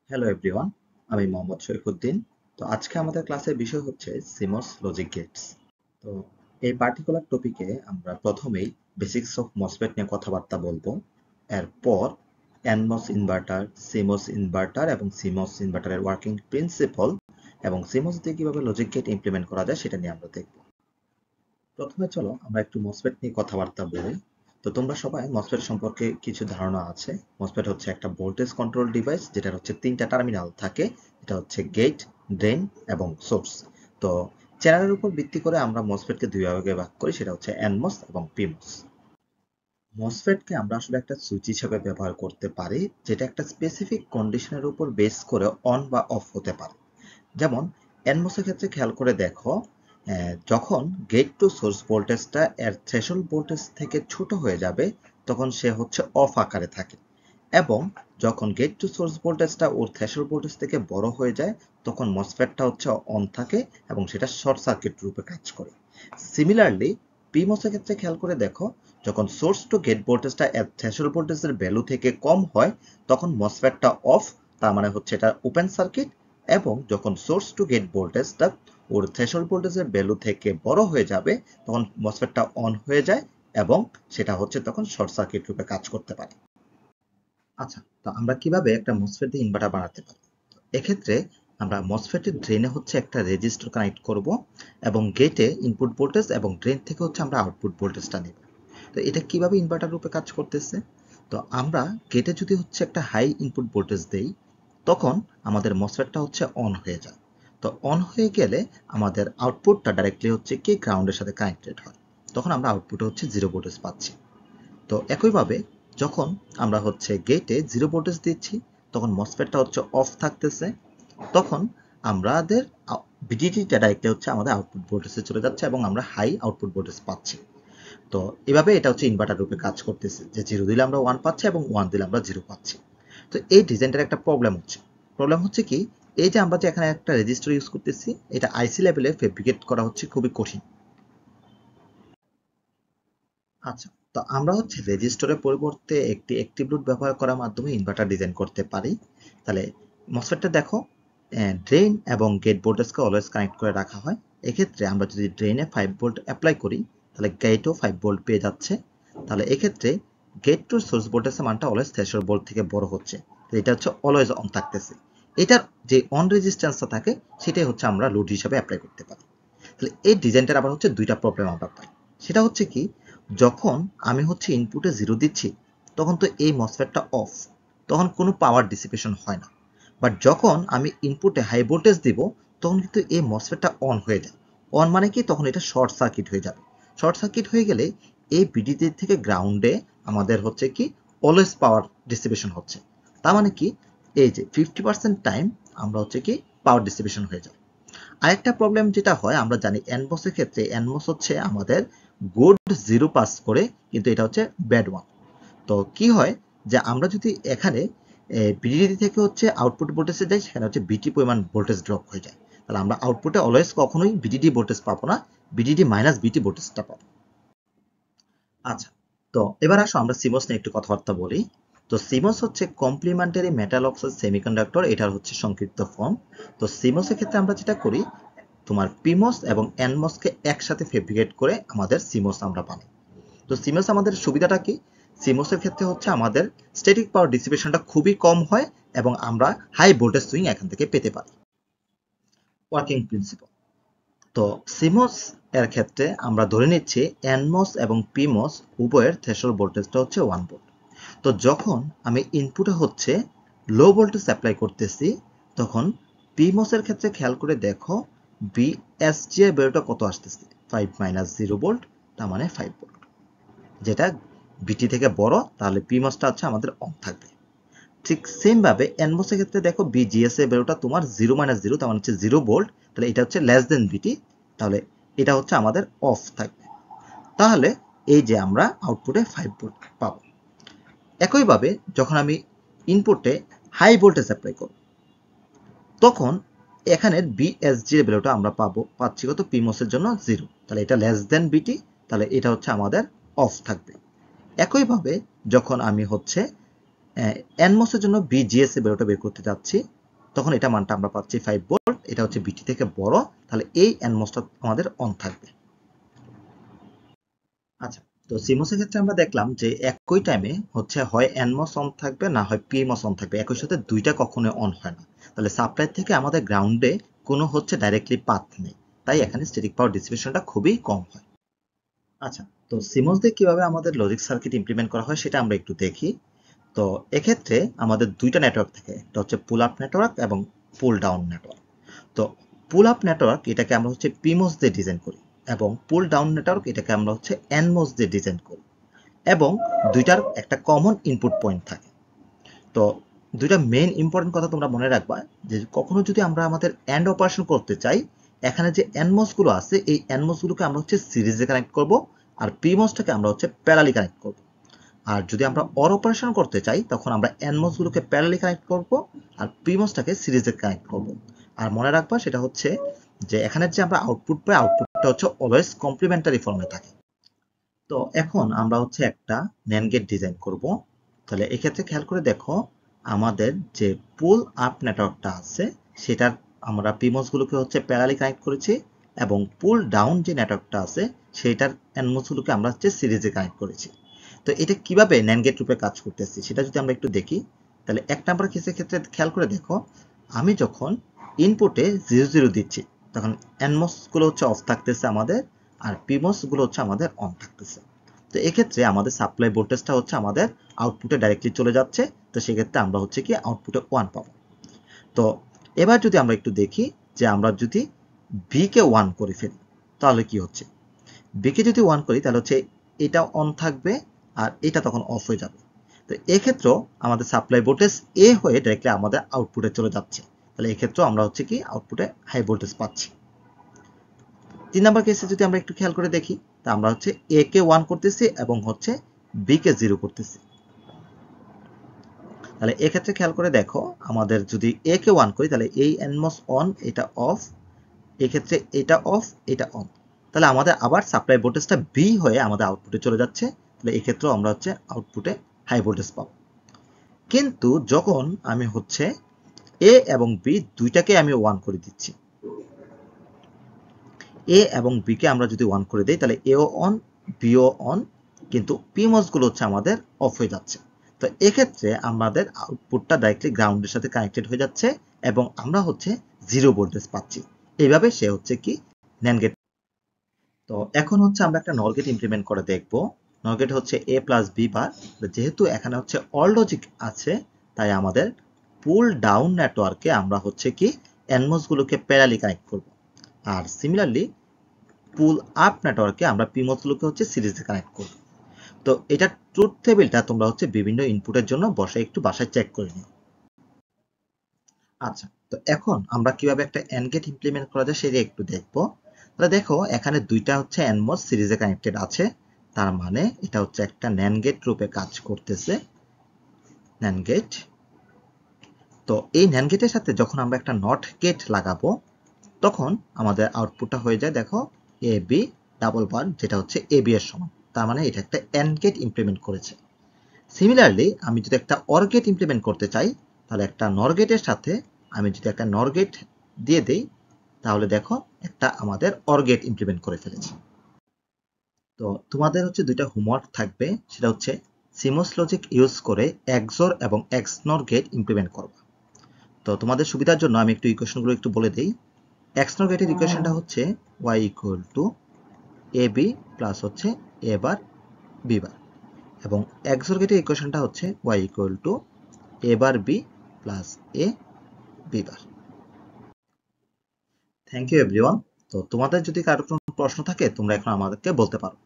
Hello everyone, আমি মোহাম্মদ শরীফুদ্দিন। তো আজকে আমাদের ক্লাসের বিষয় হচ্ছে সিমস লজিক গেটস। তো এই পার্টিকুলার টপিকে আমরা প্রথমেই বেসিক্স অফ মসফেট নিয়ে কথাবার্তা বলবো। এরপর এনমস ইনভার্টার, সিমস ইনভার্টার এবং সিমস ইনভার্টারের ওয়ার্কিং প্রিন্সিপল এবং সিমস দিয়ে কিভাবে লজিক গেট ইমপ্লিমেন্ট করা যায় সেটা নিয়ে আমরা দেখব। প্রথমে চলো আমরা একটু মসফেট নিয়ে কথাবার্তা বলি। তো তোমরা সবাই মসফেট সম্পর্কে কিছু ধারণা আছে। মসফেট হচ্ছে একটা ভোল্টেজ কন্ট্রোল ডিভাইস যেটার হচ্ছে তিনটা টার্মিনাল থাকে। এটা হচ্ছে গেট, ড্রেন এবং সোর্স। তো চ্যানেলের উপর ভিত্তি করে আমরা মসফেটকে দুই ভাগে ভাগ করি, সেটা হচ্ছে এনমস এবং পিমস। মসফেটকে আমরা আসলে একটা সুইচ হিসেবে ব্যবহার করতে পারি, যেটা একটা স্পেসিফিক কন্ডিশনের উপর বেস করে অন বা অফ হতে পারে। যেমন এনমসের ক্ষেত্রে খেয়াল করে দেখো, যখন গেট টু সোর্স ভোল্টেজটা এর থ্রেশহোল্ড ভোল্টেজ থেকে ছোট হয়ে যাবে তখন সে হচ্ছে অফ আকারে থাকে, এবং যখন গেট টু সোর্স ভোল্টেজটা ওর থ্রেশহোল্ড ভোল্টেজ থেকে বড় হয়ে যায় তখন মসফেটটা হচ্ছে অন থাকে এবং সেটা শর্ট সার্কিট রূপে কাজ করে। সিমিলারলি পিমসের ক্ষেত্রে খেয়াল করে দেখো, যখন সোর্স টু গেট ভোল্টেজটা এর থ্রেশহোল্ড ভোল্টেজের ভ্যালু থেকে কম হয় তখন মসফেটটা অফ, তার মানে হচ্ছে এটা ওপেন সার্কিট। এবং যখন সোর্স টু গেট ভোল্টেজটা ওর থ্রেশহোল্ড ভোল্টেজের ভ্যালু থেকে বড় হয়ে যাবে তখন মসফেটটা অন হয়ে যায় এবং সেটা হচ্ছে তখন শর্ট সার্কিট রূপে কাজ করতে পারে। আচ্ছা, তো আমরা কিভাবে একটা মসফেট দিয়ে ইনভার্টার বানাতে পারি? এক্ষেত্রে আমরা মসফেটের ড্রেনে হচ্ছে একটা রেজিস্টর কানেক্ট করব এবং গেটে ইনপুট ভোল্টেজ এবং ড্রেন থেকে হচ্ছে আমরা আউটপুট ভোল্টেজটা নেব। তো এটা কিভাবে ইনভার্টার রূপে কাজ করতেছে? তো আমরা গেটে যদি হচ্ছে একটা হাই ইনপুট ভোল্টেজ দেই তখন আমাদের মসফেটটা হচ্ছে অন হয়ে যায়। তো অন হয়ে গেলে আমাদের আউটপুটটা ডাইরেক্টলি হচ্ছে কি গ্রাউন্ডের সাথে কানেক্টেড হয়, তখন আমরা আউটপুটে হচ্ছে জিরো ভোল্টেজ পাচ্ছি। তো একইভাবে যখন আমরা হচ্ছে গেটে জিরো ভোল্টেজ দিচ্ছি তখন মসফেটটা হচ্ছে অফ থাকতেছে, তখন আমাদের ভিডিডিটা ডাইরেক্টলি হচ্ছে আমাদের আউটপুট ভোল্টেজে চলে যাচ্ছে এবং আমরা হাই আউটপুট ভোল্টেজ পাচ্ছি। তো এভাবে এটা হচ্ছে ইনভার্টার রূপে কাজ করতেছে, যে জিরো দিলে আমরা ওয়ান পাচ্ছি এবং ওয়ান দিলে আমরা জিরো পাচ্ছি। তো এই ডিজাইনটার একটা প্রবলেম হচ্ছে কি, এই যে আমরা যে এখানে একটা রেজিস্টার ইউজ করতেছি এটা আইসি লেভেলে ফেব্রিকেট করা হচ্ছে খুবই কঠিন। আচ্ছা, তো আমরা হচ্ছে রেজিস্টরের পরিবর্তে একটি অ্যাক্টিভ লোড ব্যবহার করার মাধ্যমে ইনভার্টার ডিজাইন করতে পারি। তাহলে মসফেটটা দেখো, ড্রেন এবং গেট ভোল্টেজকে অলওয়েজ কানেক্ট করে রাখা হয়। এক্ষেত্রে আমরা যদি ড্রেনে 5 ভোল্ট অ্যাপ্লাই করি তাহলে গেটও 5 ভোল্ট পেয়ে যাচ্ছে। তাহলে এক্ষেত্রে গেট টু সোর্স ভোল্টেজের মানটা অলওয়েজ থ্রেশহোল্ড ভোল্ট থেকে বড় হচ্ছে, তো এটা হচ্ছে অলওয়েজ অন থাকতেছে। এটার যে অন রেজিস্ট্যান্সটা থাকে সেটাই হচ্ছে আমরা লোড হিসাবে অ্যাপ্লাই করতে পারি। তাহলে এই ডিজাইনটার আবার হচ্ছে দুইটা প্রবলেম আমরা পাই। সেটা হচ্ছে কি, যখন আমি হচ্ছে ইনপুটে জিরো দিচ্ছি তখন তো এই মসফেটটা অফ, তখন কোনো পাওয়ার ডিসিপেশন হয় না। বাট যখন আমি ইনপুটে হাই ভোল্টেজ দিব তখন কিন্তু এই মসফেটটা অন হয়ে যায়। অন মানে কি, তখন এটা শর্ট সার্কিট হয়ে যাবে। শর্ট সার্কিট হয়ে গেলে এই বিডিডি থেকে গ্রাউন্ডে আমাদের হচ্ছে কি অলওয়েজ পাওয়ার ডিসিপেশন হচ্ছে। তার মানে কি, এই যে 50% টাইম আমরা হচ্ছে কি পাওয়ার ডিসিপেশন হয়ে যায়। আরেকটা প্রবলেম যেটা হয়, আমরা জানি এনমস এর ক্ষেত্রে এনমস হচ্ছে আমাদের গুড জিরো পাস করে, কিন্তু এটা হচ্ছে ব্যাড ওয়ান। তো কি হয়, যে আমরা যদি এখানে বিডিডি থেকে হচ্ছে আউটপুট ভোল্টেজে যাই সেখানে হচ্ছে বিটি পরিমাণ ভোল্টেজ ড্রপ হয়ে যায়। তাহলে আমরা আউটপুটে অলওয়েজ কখনোই বিডিডি ভোল্টেজ পাবো না, বিডিডি মাইনাস বিটি ভোল্টেজটা পাবো। আচ্ছা, তো এবার আসো আমরা সিমস নিয়ে একটু কথাবার্তা বলি। তো সিমস হচ্ছে কমপ্লিমেন্টারি মেটাল অক্সাইড সেমিকন্ডাক্টর, এটার হচ্ছে সংক্ষিপ্ত ফর্ম। তো সিমস এর ক্ষেত্রে আমরা যেটা করি, তোমার পিমস এবং এনমসকে একসাথে ফেব্রিকেট করে আমাদের সিমস আমরা বানাই। তো সিমস আমাদের সুবিধাটা কি, সিমসের ক্ষেত্রে হচ্ছে আমাদের স্ট্যাটিক পাওয়ার ডিসিপেশনটা খুবই কম হয় এবং আমরা হাই ভোল্টেজ সুইং এখান থেকে পেতে পারি। ওয়ার্কিং প্রিন্সিপাল, তো সিমস এর ক্ষেত্রে আমরা ধরে নিচ্ছি এনমস এবং পিমস উভয়ের থ্রেশহোল্ড ভোল্টেজটা হচ্ছে 1 ভোল্ট। তো যখন আমি ইনপুটে হচ্ছে লো ভোল্টেজ অ্যাপ্লাই করতেছি তখন পিমস এর ক্ষেত্রে খেয়াল করে দেখো বিএসজি এর ভ্যালুটা কত আসতেছে, 5 মাইনাস 0 ভোল্ট, তার মানে 5 ভোল্ট। যেটা বিটি থেকে বড় তাহলে পিমসটা হচ্ছে আমাদের অন থাকবে। ঠিক সেম ভাবে এনমস এর ক্ষেত্রে দেখো বিজিএস এর ভ্যালুটা তোমার 0 মাইনাস 0, তার মানে হচ্ছে 0 ভোল্ট, তাহলে এটা হচ্ছে লেস দেন বিটি, তাহলে এটা হচ্ছে আমাদের অফ থাকবে। তাহলে এই যে আমরা আউটপুটে 5 ভোল্ট পাবো। একইভাবে যখন আমি ইনপুটে হাই ভোল্টেজ অ্যাপ্লাই করব তখন এখানে বিএসজি এর ভ্যালুটা আমরা পাচ্ছি কত, পিমস এর জন্য 0, তাহলে এটা লেস দেন বিটি, তাহলে এটা হচ্ছে আমাদের অফ থাকবে। একইভাবে যখন আমি হচ্ছে এনমস এর জন্য বিজিএস এর ভ্যালুটা বের করতে যাচ্ছি, তখন এটা মানটা আমরা পাচ্ছি 5 ভোল্ট, এটা হচ্ছে বিটি থেকে বড়, তাহলে এই এনমসটা আমাদের অন থাকবে। আচ্ছা, তো সিমোস এর ক্ষেত্রে আমরা দেখলাম যে একই টাইমে হচ্ছে হয় এনমস অন থাকবে না হয় পিএমওস অন থাকবে, একই সাথে দুইটা কখনো অন হয় না। তাহলে সাপ্লাই থেকে আমাদের গ্রাউন্ডে কোনো হচ্ছে ডাইরেক্টলি পাথ নেই, তাই এখানে স্ট্যাটিক পাওয়ার ডিসিপেশনটা খুবই কম হয়। আচ্ছা, তো সিমোস দিয়ে কিভাবে আমাদের লজিক সার্কিট ইমপ্লিমেন্ট করা হয় সেটা আমরা একটু দেখি। তো এক্ষেত্রে আমাদের দুইটা নেটওয়ার্ক থাকে, একটা হচ্ছে পুল আপ নেটওয়ার্ক এবং পুল ডাউন নেটওয়ার্ক। তো পুল আপ নেটওয়ার্ক এটাকে আমরা হচ্ছে পিমোস দিয়ে ডিজাইন করি, এবং পুল ডাউন নেটওয়ার্ক এটাকে আমরা হচ্ছে এনমোস দিয়ে ডিজাইন করি, এবং দুইটার একটা কমন ইনপুট পয়েন্ট থাকে। তো দুইটা মেইন ইম্পর্টেন্ট কথা তোমরা মনে রাখবা, যে কখনো যদি আমরা আমাদের এন্ড অপারেশন করতে চাই, এখানে যে এনমোস গুলো আছে এই এনমোস গুলোকে আমরা হচ্ছে সিরিজে কানেক্ট করব, আর পিমোসটাকে আমরা হচ্ছে প্যারালি কানেক্ট করব। আর যদি আমরা অর অপারেশন করতে চাই তখন আমরা এনমোস গুলোকে প্যারালি কানেক্ট করব আর পিমোসটাকে সিরিজে কানেক্ট করব। আর মনে রাখবা সেটা হচ্ছে যে এখানে যে আমরা আউটপুট পাই, আউটপুটটা হচ্ছে অলওয়েজ কমপ্লিমেন্টারি ফর্মে থাকে। তো এখন আমরা হচ্ছে একটা ন্যান্ড গেট ডিজাইন করব। তাহলে এক্ষেত্রে খেয়াল করে দেখো, আমাদের যে পুল আপ নেটওয়ার্কটা আছে সেটার আমরা পিমোস গুলোকে হচ্ছে প্যারালি কানেক্ট করেছি, এবং পুল ডাউন যে নেটওয়ার্কটা আছে সেটার এনমোস গুলোকে আমরা হচ্ছে সিরিজে কানেক্ট করেছি। তো এটা কিভাবে ন্যান্ড গেট রূপে কাজ করতেছি সেটা যদি আমরা একটু দেখি, তাহলে এক নাম্বার কেসের ক্ষেত্রে খেয়াল করে দেখো, আমি যখন ইনপুটে 0 0 দিচ্ছি তখন এনমোস গুলো হচ্ছে অফ থাকতেছে আমাদের, আর পিমোস গুলো হচ্ছে আমাদের অন থাকতেছে। তো এক্ষেত্রে আমাদের সাপ্লাই ভোল্টেজটা হচ্ছে আমাদের আউটপুটে ডাইরেক্টলি চলে যাচ্ছে, তো সেক্ষেত্রে আমরা হচ্ছে কি আউটপুটে 1 পাবো। তো এবার যদি আমরা একটু দেখি যে আমরা যদি বি কে 1 করে ফেলি তাহলে কি হচ্ছে, বি কে যদি 1 করি তাহলে হচ্ছে এটা অন থাকবে আর এটা তখন অফ হয়ে যাবে। তো এক্ষেত্রেও আমাদের সাপ্লাই ভোল্টেজ এ হয়ে ডাইরেক্টলি আমাদের আউটপুটে চলে যাচ্ছে, তাহলে এক্ষেত্রেও আমরা হচ্ছে কি আউটপুটে হাই ভোল্টেজ পাচ্ছি। 3 নাম্বার কেসে যদি আমরা একটু খেয়াল করে দেখি, তা আমরা হচ্ছে এ কে 1 করতেছি এবং হচ্ছে বি কে 0 করতেছি। তাহলে এক্ষেত্রে খেয়াল করে দেখো, আমাদের যদি এ কে 1 করি তাহলে এই এনমস অন, এটা অফ, এক্ষেত্রে এটা অফ, এটা অন, তাহলে আমাদের আবার সাপ্লাই ভোল্টেজটা বি হয়ে আমাদের আউটপুটে চলে যাচ্ছে, তাহলে এক্ষেত্রেও আমরা হচ্ছে আউটপুটে হাই ভোল্টেজ পাবো। কিন্তু যখন আমি হচ্ছে এ এবং বি দুইটাকে আমি 1 করে দিচ্ছি, এ এবং বি কে আমরা যদি 1 করে দিই তাহলে এও অন, বিও অন, কিন্তু পিমোস গুলো হচ্ছে আমাদের অফ হয়ে যাচ্ছে। তো এক্ষেত্রে আমাদের আউটপুটটা ডাইরেক্টলি গ্রাউন্ডের সাথে কানেক্টেড হয়ে যাচ্ছে এবং আমরা হচ্ছে 0 ভোল্টেজ পাচ্ছি। এইভাবে সে হচ্ছে কি ন্যান্ড গেট। তো এখন হচ্ছে আমরা একটা নর গেট ইমপ্লিমেন্ট করে দেখব। নর গেট হচ্ছে a প্লাস বি বার, যেহেতু এখানে হচ্ছে অল লজিক আছে তাই আমাদের পুল ডাউন নেটওয়ার্কে আমরা হচ্ছে কি এনমোস গুলোকে প্যারালি কানেক্ট করব, আর সিমিলারলি পুল আপ নেটওয়ার্কে আমরা পিমোস গুলোকে হচ্ছে সিরিজে কানেক্ট করব। তো এটা ট্রুথ টেবিলটা তোমরা হচ্ছে বিভিন্ন ইনপুটের জন্য বসে একটু বাসায় চেক করে নিও। আচ্ছা, তো এখন আমরা কিভাবে একটা এন্ড গেট ইমপ্লিমেন্ট করা যায় সেটা একটু দেখবো। তাহলে দেখো এখানে দুইটা হচ্ছে এনমোস সিরিজে কানেক্টেড আছে, তার মানে এটা হচ্ছে একটা ন্যান্ড গেট রূপে কাজ করতেছে, ন্যান্ড গেট। তো এই ন্যান্ড গেটের সাথে যখন আমরা একটা নট গেট লাগাবো তখন আমাদের আউটপুটটা হয়ে যায় দেখো এ বি ডাবল বার, যেটা হচ্ছে এ বি এর সমান, তার মানে এটা একটা এন্ড গেট ইমপ্লিমেন্ট করেছে। সিমিলারলি আমি যদি একটা অর গেট ইমপ্লিমেন্ট করতে চাই, তাহলে একটা নর গেটের সাথে আমি যদি একটা নর গেট দিয়ে দেই তাহলে দেখো একটা আমাদের অর গেট ইমপ্লিমেন্ট করে ফেলেছি। তো তোমাদের হচ্ছে দুইটা হোমওয়ার্ক থাকবে, সেটা হচ্ছে সিমোস লজিক ইউজ করে এক্সঅর এবং এক্সনর গেট ইমপ্লিমেন্ট করবা। তো তোমাদের সুবিধার জন্য আমি একটু ইকুয়েশনগুলো একটু বলে দেই। এক্সনর গেটের ইকুয়েশনটা হচ্ছে y equal to A B plus হচ্ছে এ বার বি বার, এবং এক্সঅর গেটের ইকুয়েশনটা হচ্ছে y equal to A bar B plus A B bar. Thank you everyone. তো তোমাদের যদি কারো কোনো প্রশ্ন থাকে তোমরা এখন আমাদেরকে বলতে পারো।